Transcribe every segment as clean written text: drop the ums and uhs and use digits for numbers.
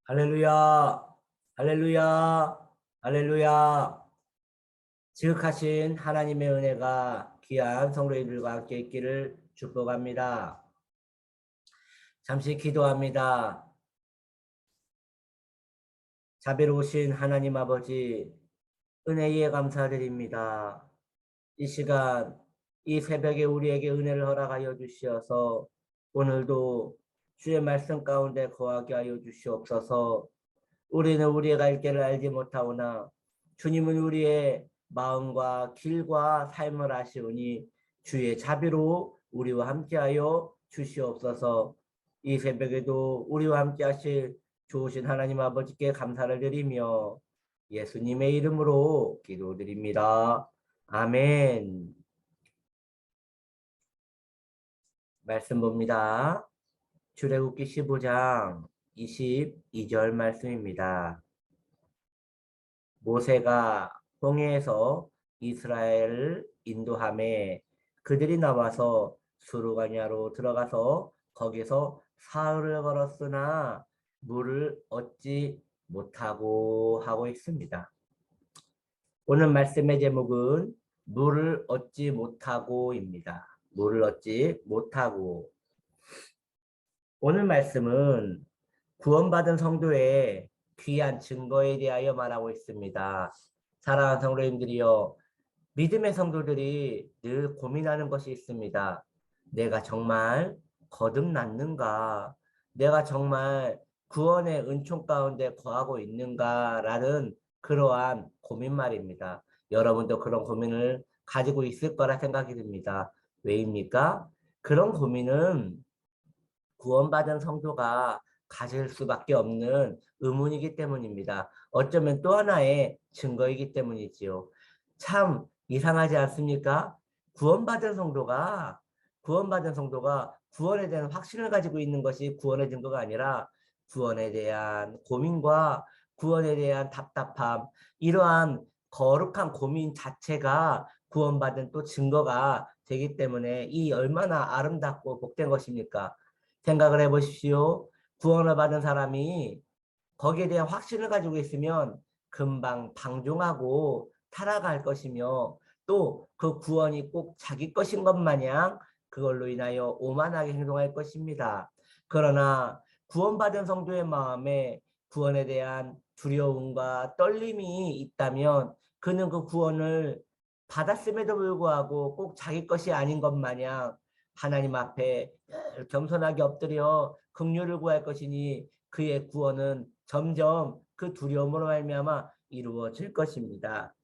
할렐루야, 할렐루야, 할렐루야. 지극하신 하나님의 은혜가 귀한 성도님들과 함께 있기를 축복합니다. 잠시 기도합니다. 자비로우신 하나님 아버지, 은혜에 감사드립니다. 이 시간, 이 새벽에 우리에게 은혜를 허락하여 주시어서 오늘도 주의 말씀 가운데 거하게 하여 주시옵소서. 우리는 우리의 갈 길을 알지 못하오나 주님은 우리의 마음과 길과 삶을 아시오니 주의 자비로 우리와 함께하여 주시옵소서. 이 새벽에도 우리와 함께 하실 좋으신 하나님 아버지께 감사를 드리며 예수님의 이름으로 기도드립니다. 아멘. 말씀 봅니다. 출애굽기 15장 22절 말씀입니다. 모세가 홍해에서 이스라엘을 인도하매 그들이 나와서 수르가냐로 들어가서 거기서 사흘을 걸었으나 물을 얻지 못하고 하고 있습니다. 오늘 말씀의 제목은 물을 얻지 못하고입니다. 물을 얻지 못하고. 오늘 말씀은 구원받은 성도의 귀한 증거에 대하여 말하고 있습니다. 사랑하는 성도님들이여, 믿음의 성도들이 늘 고민하는 것이 있습니다. 내가 정말 거듭났는가? 내가 정말 구원의 은총 가운데 거하고 있는가라는 그러한 고민 말입니다. 여러분도 그런 고민을 가지고 있을 거라 생각이 듭니다. 왜입니까? 그런 고민은 구원받은 성도가 가질 수밖에 없는 의문이기 때문입니다. 어쩌면 또 하나의 증거이기 때문이지요. 참 이상하지 않습니까? 구원받은 성도가 구원에 대한 확신을 가지고 있는 것이 구원의 증거가 아니라 구원에 대한 고민과 구원에 대한 답답함, 이러한 거룩한 고민 자체가 구원받은 또 증거가 되기 때문에 이 얼마나 아름답고 복된 것입니까? 생각을 해보십시오. 구원을 받은 사람이 거기에 대한 확신을 가지고 있으면 금방 방종하고 타락할 것이며 또 그 구원이 꼭 자기 것인 것 마냥 그걸로 인하여 오만하게 행동할 것입니다. 그러나 구원받은 성도의 마음에 구원에 대한 두려움과 떨림이 있다면 그는 그 구원을 받았음에도 불구하고 꼭 자기 것이 아닌 것 마냥 하나님 앞에 겸손하게 엎드려 긍휼을 구할 것이니 그의 구원은 점점 그 두려움으로 말미암아 이루어질 것입니다.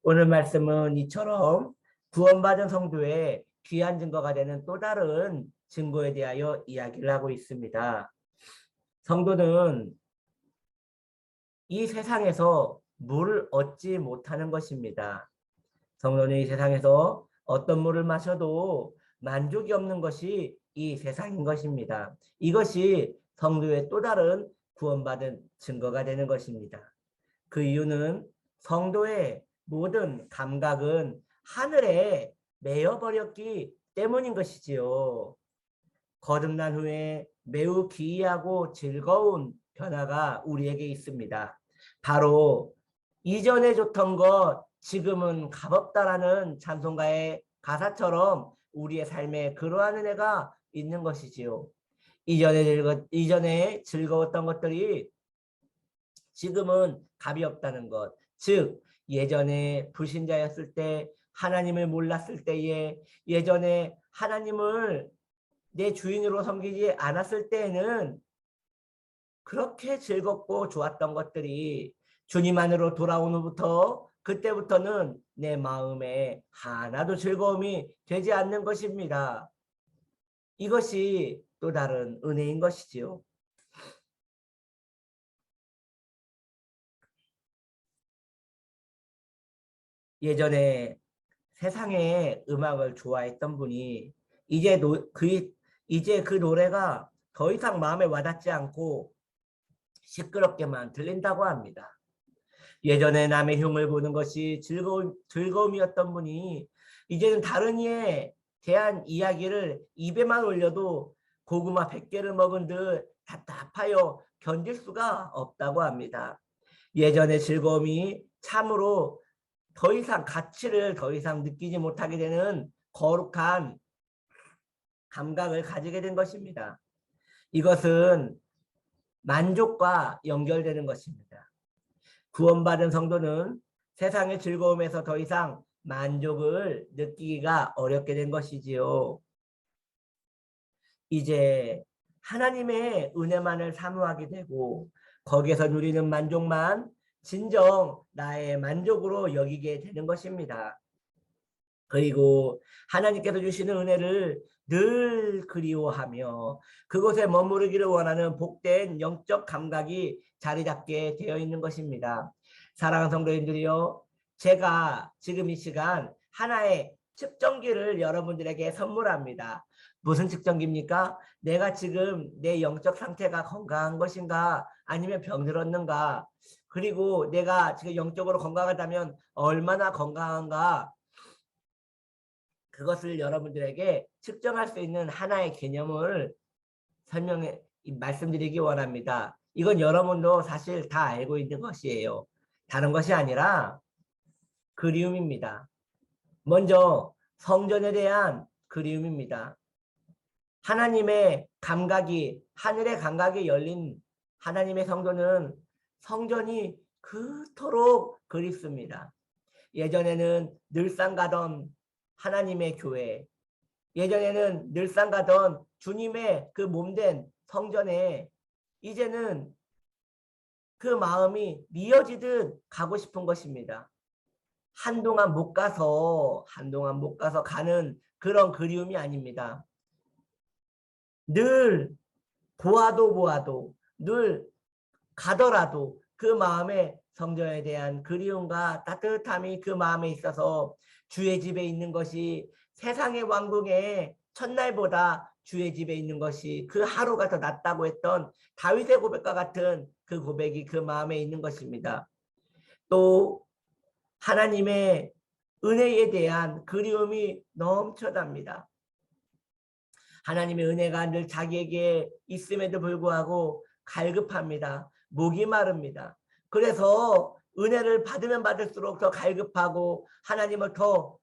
오늘 말씀은 이처럼 구원받은 성도의 귀한 증거가 되는 또 다른 증거에 대하여 이야기를 하고 있습니다. 성도는 이 세상에서 물을 얻지 못하는 것입니다. 성도는 이 세상에서 어떤 물을 마셔도 만족이 없는 것이 이 세상인 것입니다. 이것이 성도의 또 다른 구원받은 증거가 되는 것입니다. 그 이유는 성도의 모든 감각은 하늘에 매여버렸기 때문인 것이지요. 거듭난 후에 매우 기이하고 즐거운 변화가 우리에게 있습니다. 바로 이전에 좋던 것 지금은 값없다라는 찬송가의 가사처럼 우리의 삶에 그러한 은혜가 있는 것이지요. 이전에 즐거웠던 것들이 지금은 값이 없다는 것. 즉 예전에 불신자였을 때 하나님을 몰랐을 때에 예전에 하나님을 내 주인으로 섬기지 않았을 때에는 그렇게 즐겁고 좋았던 것들이 주님 안으로 돌아온 후부터 그때부터는 내 마음에 하나도 즐거움이 되지 않는 것입니다. 이것이 또 다른 은혜인 것이지요. 예전에 세상의 음악을 좋아했던 분이 이제 그 노래가 더 이상 마음에 와닿지 않고 시끄럽게만 들린다고 합니다. 예전에 남의 흉을 보는 것이 즐거움이었던 분이 이제는 다른 이에 대한 이야기를 입에만 올려도 고구마 100개를 먹은 듯 답답하여 견딜 수가 없다고 합니다. 예전의 즐거움이 참으로 더 이상 가치를 더 이상 느끼지 못하게 되는 거룩한 감각을 가지게 된 것입니다. 이것은 만족과 연결되는 것입니다. 구원받은 성도는 세상의 즐거움에서 더 이상 만족을 느끼기가 어렵게 된 것이지요. 이제 하나님의 은혜만을 사모하게 되고 거기에서 누리는 만족만 진정 나의 만족으로 여기게 되는 것입니다. 그리고 하나님께서 주시는 은혜를 늘 그리워하며 그곳에 머무르기를 원하는 복된 영적 감각이 자리 잡게 되어 있는 것입니다. 사랑하는 성도님들이요, 제가 지금 이 시간 하나의 측정기를 여러분들에게 선물합니다. 무슨 측정기입니까? 내가 지금 내 영적 상태가 건강한 것인가 아니면 병들었는가, 그리고 내가 지금 영적으로 건강하다면 얼마나 건강한가, 그것을 여러분들에게 측정할 수 있는 하나의 개념을 말씀드리기 원합니다. 이건 여러분도 사실 다 알고 있는 것이에요. 다른 것이 아니라 그리움입니다. 먼저 성전에 대한 그리움입니다. 하나님의 감각이, 하늘의 감각이 열린 하나님의 성도는 성전이 그토록 그립습니다. 예전에는 늘상 가던 하나님의 교회, 예전에는 늘상 가던 주님의 그 몸된 성전에 이제는 그 마음이 미어지듯 가고 싶은 것입니다. 한동안 못 가서 가는 그런 그리움이 아닙니다. 늘 보아도 늘 가더라도 그 마음에 성전에 대한 그리움과 따뜻함이 그 마음에 있어서 주의 집에 있는 것이 세상의 왕궁의 첫날보다 주의 집에 있는 것이 그 하루가 더 낫다고 했던 다윗의 고백과 같은 그 고백이 그 마음에 있는 것입니다. 또 하나님의 은혜에 대한 그리움이 넘쳐납니다. 하나님의 은혜가 늘 자기에게 있음에도 불구하고 갈급합니다. 목이 마릅니다. 그래서 은혜를 받으면 받을수록 더 갈급하고 하나님을 더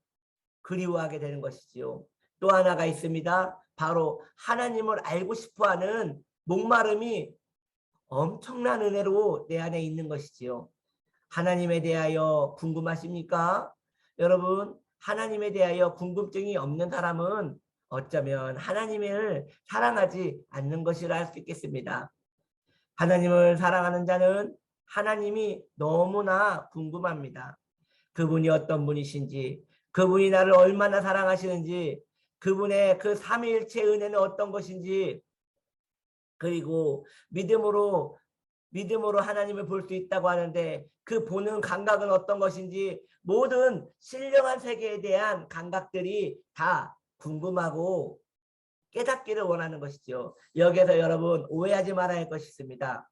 그리워하게 되는 것이지요. 또 하나가 있습니다. 바로 하나님을 알고 싶어하는 목마름이 엄청난 은혜로 내 안에 있는 것이지요. 하나님에 대하여 궁금하십니까? 여러분, 하나님에 대하여 궁금증이 없는 사람은 어쩌면 하나님을 사랑하지 않는 것이라 할 수 있겠습니다. 하나님을 사랑하는 자는 하나님이 너무나 궁금합니다. 그분이 어떤 분이신지, 그분이 나를 얼마나 사랑하시는지, 그분의 그 삼위일체 은혜는 어떤 것인지, 그리고 믿음으로 하나님을 볼 수 있다고 하는데 그 보는 감각은 어떤 것인지, 모든 신령한 세계에 대한 감각들이 다 궁금하고 깨닫기를 원하는 것이죠. 여기서 여러분 오해하지 말아야 할 것이 있습니다.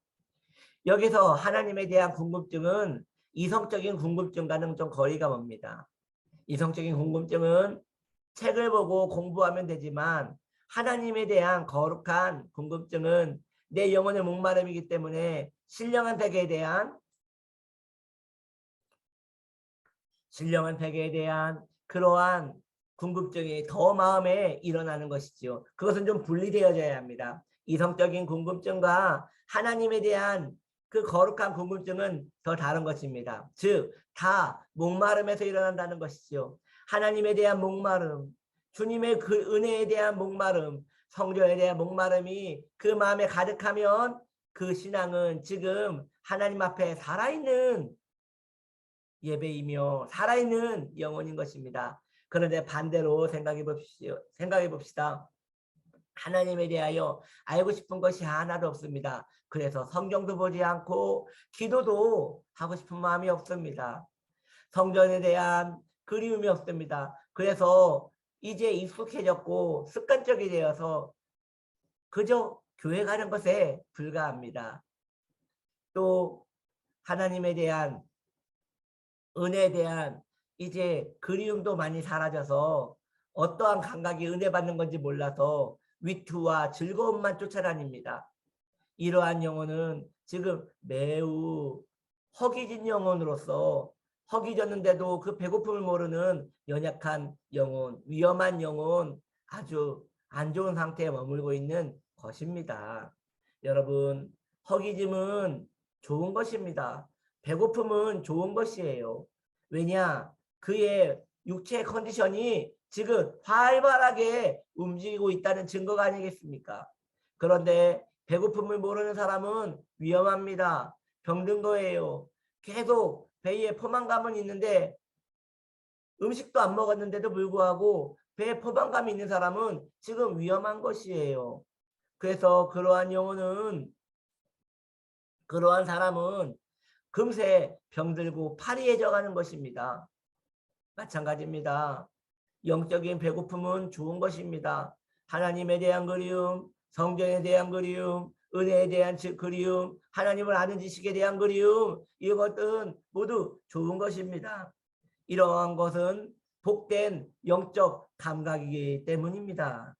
여기서 하나님에 대한 궁금증은 이성적인 궁금증과는 좀 거리가 멉니다. 이성적인 궁금증은 책을 보고 공부하면 되지만 하나님에 대한 거룩한 궁금증은 내 영혼의 목마름이기 때문에 신령한 세계에 대한 그러한 궁금증이 더 마음에 일어나는 것이죠. 그것은 좀 분리되어져야 합니다. 이성적인 궁금증과 하나님에 대한 그 거룩한 궁금증은 더 다른 것입니다. 즉, 다 목마름에서 일어난다는 것이죠. 하나님에 대한 목마름, 주님의 그 은혜에 대한 목마름, 성전에 대한 목마름이 그 마음에 가득하면 그 신앙은 지금 하나님 앞에 살아있는 예배이며 살아있는 영혼인 것입니다. 그런데 반대로 생각해 봅시다. 하나님에 대하여 알고 싶은 것이 하나도 없습니다. 그래서 성경도 보지 않고 기도도 하고 싶은 마음이 없습니다. 성전에 대한 그리움이 없습니다. 그래서 이제 익숙해졌고 습관적이 되어서 그저 교회 가는 것에 불과합니다. 또 하나님에 대한 은혜에 대한 이제 그리움도 많이 사라져서 어떠한 감각이 은혜 받는 건지 몰라서 위트와 즐거움만 쫓아다닙니다. 이러한 영혼은 지금 매우 허기진 영혼으로서 허기졌는데도 그 배고픔을 모르는 연약한 영혼, 위험한 영혼, 아주 안 좋은 상태에 머물고 있는 것입니다. 여러분, 허기짐은 좋은 것입니다. 배고픔은 좋은 것이에요. 왜냐? 그의 육체 컨디션이 지금 활발하게 움직이고 있다는 증거가 아니겠습니까? 그런데 배고픔을 모르는 사람은 위험합니다. 병든 거예요. 계속 배에 포만감은 있는데 음식도 안 먹었는데도 불구하고 배에 포만감이 있는 사람은 지금 위험한 것이에요. 그래서 그러한 사람은 금세 병들고 파리해져 가는 것입니다. 마찬가지입니다. 영적인 배고픔은 좋은 것입니다. 하나님에 대한 그리움, 성경에 대한 그리움, 은혜에 대한 그리움, 하나님을 아는 지식에 대한 그리움, 이것은 모두 좋은 것입니다. 이러한 것은 복된 영적 감각이기 때문입니다.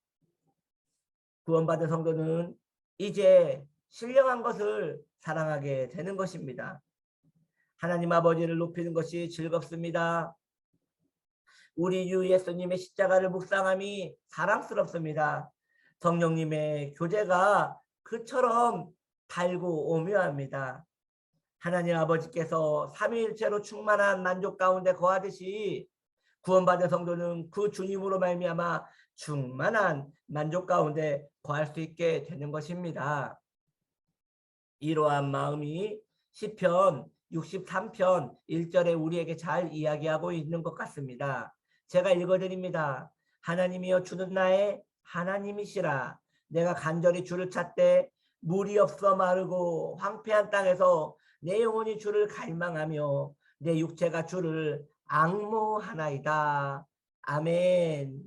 구원받은 성도는 이제 신령한 것을 사랑하게 되는 것입니다. 하나님 아버지를 높이는 것이 즐겁습니다. 우리 주 예수님의 십자가를 묵상함이 사랑스럽습니다. 성령님의 교제가 그처럼 달고 오묘합니다. 하나님 아버지께서 삼위일체로 충만한 만족 가운데 거하듯이 구원받은 성도는 그 주님으로 말미암아 충만한 만족 가운데 거할 수 있게 되는 것입니다. 이러한 마음이 시편 63편 1절에 우리에게 잘 이야기하고 있는 것 같습니다. 제가 읽어드립니다. 하나님이여 주는 나의 하나님이시라. 내가 간절히 주를 찾되 물이 없어 마르고 황폐한 땅에서 내 영혼이 주를 갈망하며 내 육체가 주를 앙모하나이다. 아멘.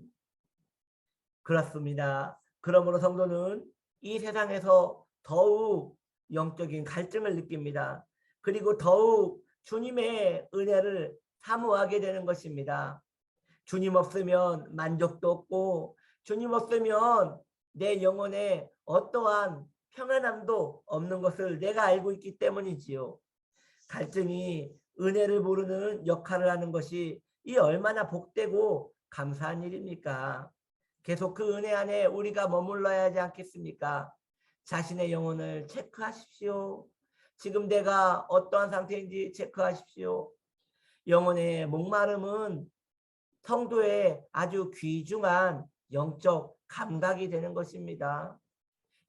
그렇습니다. 그러므로 성도는 이 세상에서 더욱 영적인 갈증을 느낍니다. 그리고 더욱 주님의 은혜를 사모하게 되는 것입니다. 주님 없으면 만족도 없고 주님 없으면 내 영혼에 어떠한 평안함도 없는 것을 내가 알고 있기 때문이지요. 갈증이 은혜를 모르는 역할을 하는 것이 이 얼마나 복되고 감사한 일입니까? 계속 그 은혜 안에 우리가 머물러야 하지 않겠습니까? 자신의 영혼을 체크하십시오. 지금 내가 어떠한 상태인지 체크하십시오. 영혼의 목마름은 성도의 아주 귀중한 영적 감각이 되는 것입니다.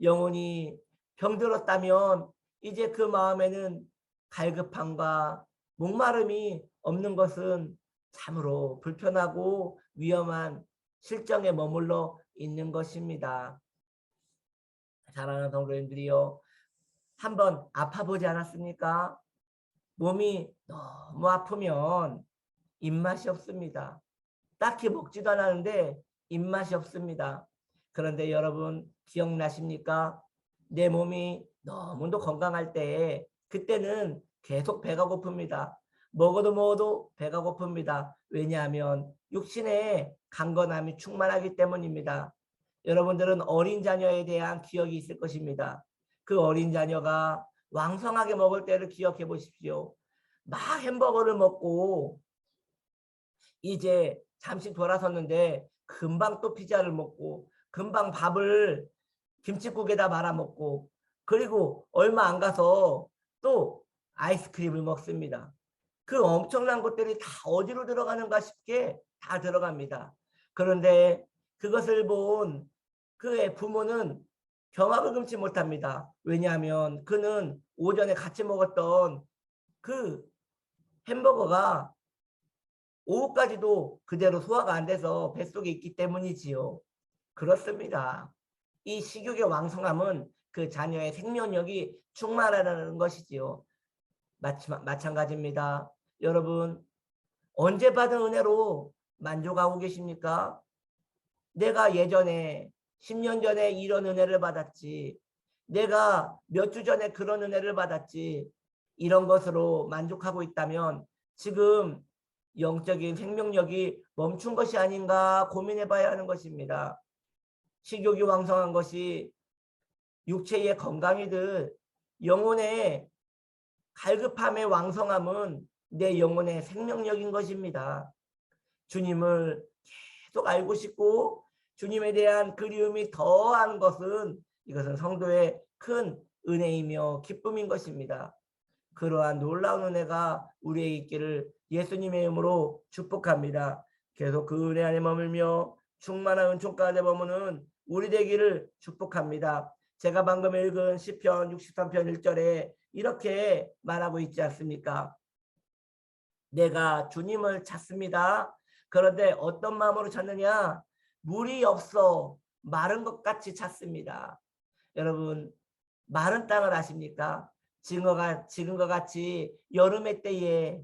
영혼이 병들었다면 이제 그 마음에는 갈급함과 목마름이 없는 것은 참으로 불편하고 위험한 실정에 머물러 있는 것입니다. 사랑하는 성도님들이요, 한번 아파보지 않았습니까? 몸이 너무 아프면 입맛이 없습니다. 딱히 먹지도 않았는데 입맛이 없습니다. 그런데 여러분 기억나십니까? 내 몸이 너무도 건강할 때 그때는 계속 배가 고픕니다. 먹어도 배가 고픕니다. 왜냐하면 육신에 강건함이 충만하기 때문입니다. 여러분들은 어린 자녀에 대한 기억이 있을 것입니다. 그 어린 자녀가 왕성하게 먹을 때를 기억해 보십시오. 막 햄버거를 먹고 이제 잠시 돌아섰는데 금방 또 피자를 먹고 금방 밥을 김칫국에다 말아 먹고 그리고 얼마 안 가서 또 아이스크림을 먹습니다. 그 엄청난 것들이 다 어디로 들어가는가 싶게 다 들어갑니다. 그런데 그것을 본 그의 부모는 경악을 금치 못합니다. 왜냐하면 그는 오전에 같이 먹었던 그 햄버거가 오후까지도 그대로 소화가 안 돼서 뱃속에 있기 때문이지요. 그렇습니다. 이 식욕의 왕성함은 그 자녀의 생명력이 충만하다는 것이지요. 마찬가지입니다. 여러분, 언제 받은 은혜로 만족하고 계십니까? 내가 예전에 10년 전에 이런 은혜를 받았지. 내가 몇 주 전에 그런 은혜를 받았지. 이런 것으로 만족하고 있다면 지금 영적인 생명력이 멈춘 것이 아닌가 고민해 봐야 하는 것입니다. 식욕이 왕성한 것이 육체의 건강이듯 영혼의 갈급함의 왕성함은 내 영혼의 생명력인 것입니다. 주님을 계속 알고 싶고 주님에 대한 그리움이 더한 것은 이것은 성도의 큰 은혜이며 기쁨인 것입니다. 그러한 놀라운 은혜가 우리에게 있기를 예수님의 이름으로 축복합니다. 계속 그 은혜 안에 머물며 충만한 은총 가운데 머무는 우리 되기를 축복합니다. 제가 방금 읽은 시편 63편 1절에 이렇게 말하고 있지 않습니까? 내가 주님을 찾습니다. 그런데 어떤 마음으로 찾느냐? 물이 없어 마른 것 같이 찾습니다. 여러분, 마른 땅을 아십니까? 지금과 같이 여름의 때에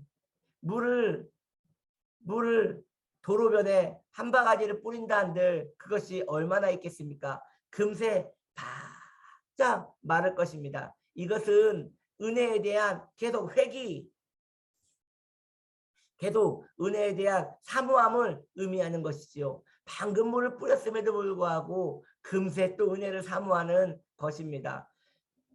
물을 도로변에 한 바가지를 뿌린다 한들 그것이 얼마나 있겠습니까? 금세 바짝 마를 것입니다. 이것은 은혜에 대한 계속 회귀, 계속 은혜에 대한 사모함을 의미하는 것이지요. 방금 물을 뿌렸음에도 불구하고 금세 또 은혜를 사모하는 것입니다.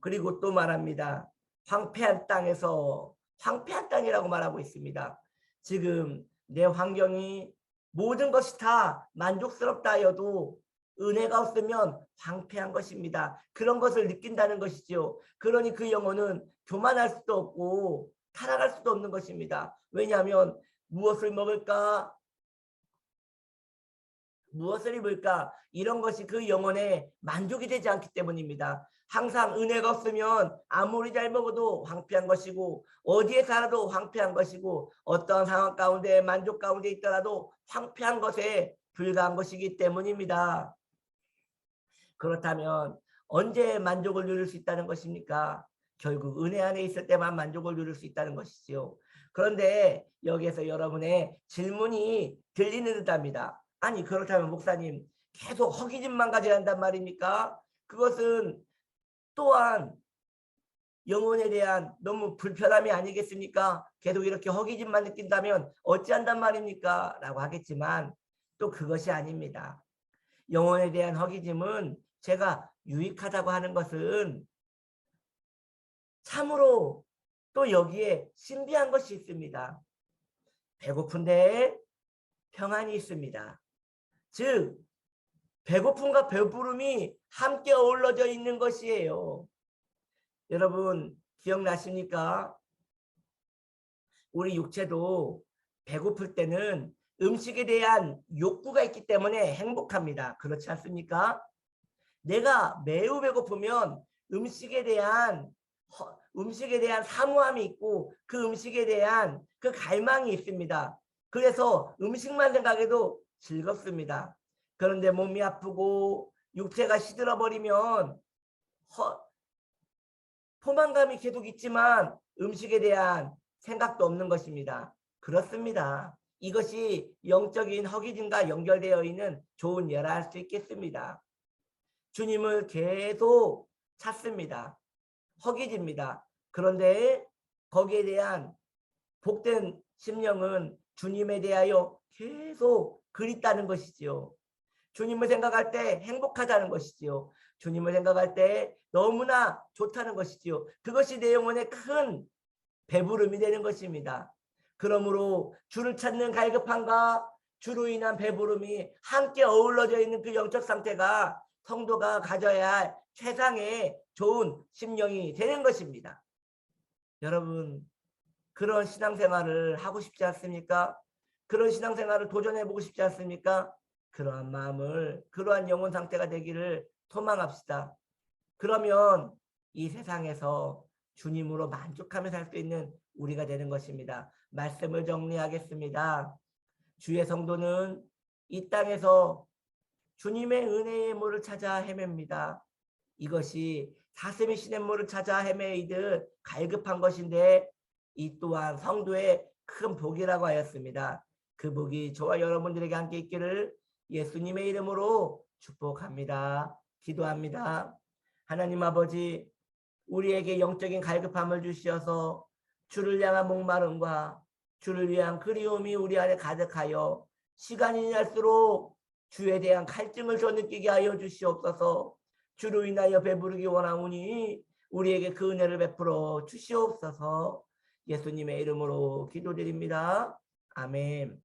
그리고 또 말합니다. 황폐한 땅에서, 황폐한 땅이라고 말하고 있습니다. 지금 내 환경이 모든 것이 다 만족스럽다 하여도 은혜가 없으면 황폐한 것입니다. 그런 것을 느낀다는 것이지요. 그러니 그 영혼은 교만할 수도 없고 타락할 수도 없는 것입니다. 왜냐하면 무엇을 먹을까? 무엇을 입을까? 이런 것이 그 영혼에 만족이 되지 않기 때문입니다. 항상 은혜가 없으면 아무리 잘 먹어도 황폐한 것이고 어디에 살아도 황폐한 것이고 어떤 상황 가운데 만족 가운데 있더라도 황폐한 것에 불과한 것이기 때문입니다. 그렇다면 언제 만족을 누릴 수 있다는 것입니까? 결국 은혜 안에 있을 때만 만족을 누릴 수 있다는 것이지요. 그런데 여기에서 여러분의 질문이 들리는 듯합니다. 아니 그렇다면 목사님 계속 허기짐만 가져야 한단 말입니까? 그것은 또한 영혼에 대한 너무 불편함이 아니겠습니까? 계속 이렇게 허기짐만 느낀다면 어찌한단 말입니까? 라고 하겠지만 또 그것이 아닙니다. 영혼에 대한 허기짐은 제가 유익하다고 하는 것은 참으로 또 여기에 신비한 것이 있습니다. 배고픈데 평안이 있습니다. 즉 배고픔과 배부름이 함께 어우러져 있는 것이에요. 여러분 기억나십니까? 우리 육체도 배고플 때는 음식에 대한 욕구가 있기 때문에 행복합니다. 그렇지 않습니까? 내가 매우 배고프면 음식에 대한 사모함이 있고 그 음식에 대한 그 갈망이 있습니다. 그래서 음식만 생각해도 즐겁습니다. 그런데 몸이 아프고 육체가 시들어 버리면 포만감이 계속 있지만 음식에 대한 생각도 없는 것입니다. 그렇습니다. 이것이 영적인 허기짐과 연결되어 있는 좋은 예라 할 수 있겠습니다. 주님을 계속 찾습니다. 허기집니다. 그런데 거기에 대한 복된 심령은 주님에 대하여 계속 그립다는 것이지요. 주님을 생각할 때 행복하다는 것이지요. 주님을 생각할 때 너무나 좋다는 것이지요. 그것이 내 영혼의 큰 배부름이 되는 것입니다. 그러므로 주를 찾는 갈급함과 주로 인한 배부름이 함께 어우러져 있는 그 영적 상태가 성도가 가져야 할 최상의 좋은 심령이 되는 것입니다. 여러분 그런 신앙생활을 하고 싶지 않습니까? 그런 신앙생활을 도전해보고 싶지 않습니까? 그러한 마음을, 그러한 영혼 상태가 되기를 소망합시다. 그러면 이 세상에서 주님으로 만족하며 살 수 있는 우리가 되는 것입니다. 말씀을 정리하겠습니다. 주의 성도는 이 땅에서 주님의 은혜의 물을 찾아 헤맵니다. 이것이 사슴이 시냇물을 찾아 헤매이듯 갈급한 것인데 이 또한 성도의 큰 복이라고 하였습니다. 그 복이 저와 여러분들에게 함께 있기를 예수님의 이름으로 축복합니다. 기도합니다. 하나님 아버지, 우리에게 영적인 갈급함을 주시어서 주를 향한 목마름과 주를 위한 그리움이 우리 안에 가득하여 시간이 지날수록 주에 대한 갈증을 더 느끼게 하여 주시옵소서. 주로 인하여 배부르기 원하오니 우리에게 그 은혜를 베풀어 주시옵소서. 예수님의 이름으로 기도드립니다. 아멘.